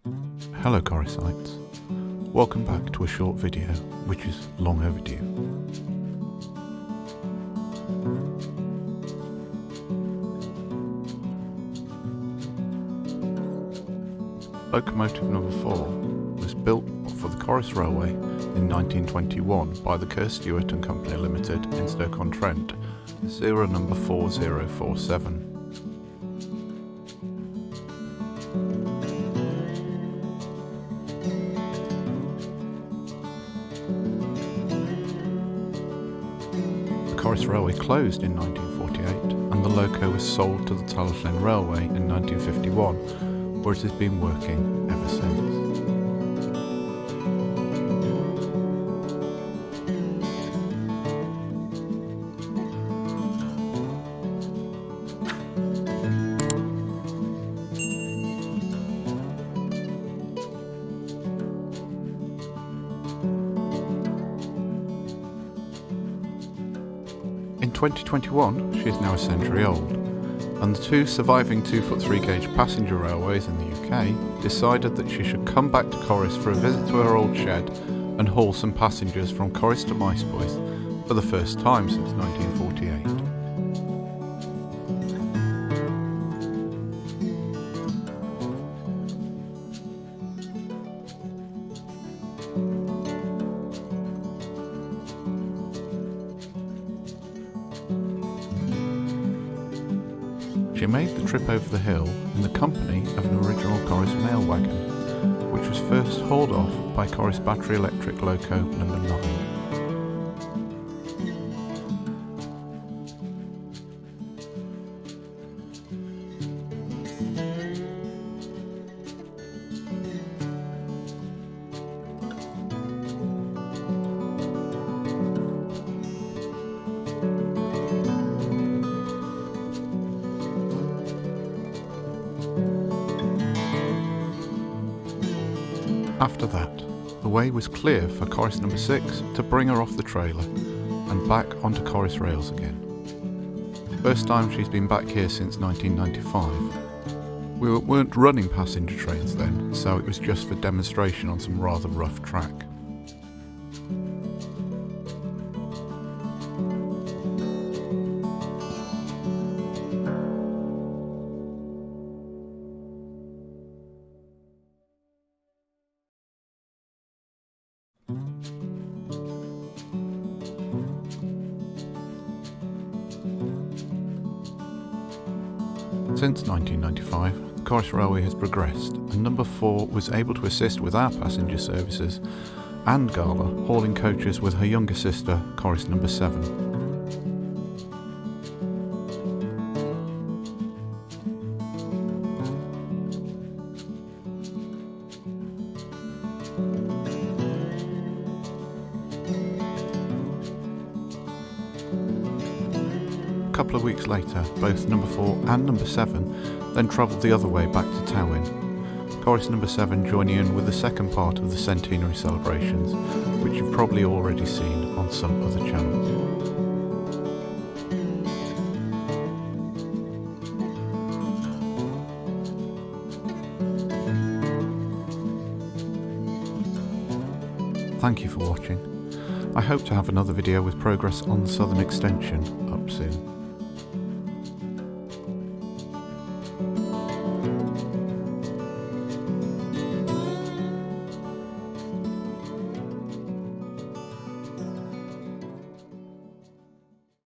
Hello Coruscites, welcome back to a short video which is long overdue. Locomotive number 4 was built for the Corus Railway in 1921 by the Kerr Stewart and Company Limited in Stoke-on-Trent, serial number 4047. The Corus Railway closed in 1948 and the loco was sold to the Talyllyn Railway in 1951, where it has been working ever since. In 2021, she is now a century old, and the two surviving 2'3" gauge passenger railways in the UK decided that she should come back to Corus for a visit to her old shed and haul some passengers from Corus to Maespoeth for the first time since 1948. She made the trip over the hill in the company of an original Corus mail wagon, which was first hauled off by Corus battery electric loco number 9. After that, the way was clear for Corus number 6 to bring her off the trailer and back onto Corus rails again. First time she's been back here since 1995. We weren't running passenger trains then, so it was just for demonstration on some rather rough track. Since 1995, the Corus Railway has progressed, and number 4 was able to assist with our passenger services and Gala hauling coaches with her younger sister, Corus number 7. A couple of weeks later, both number 4 and number 7 then travelled the other way back to Towyn, Corus number 7 joining in with the second part of the centenary celebrations, which you've probably already seen on some other channels. Thank you for watching. I hope to have another video with progress on the southern extension up soon.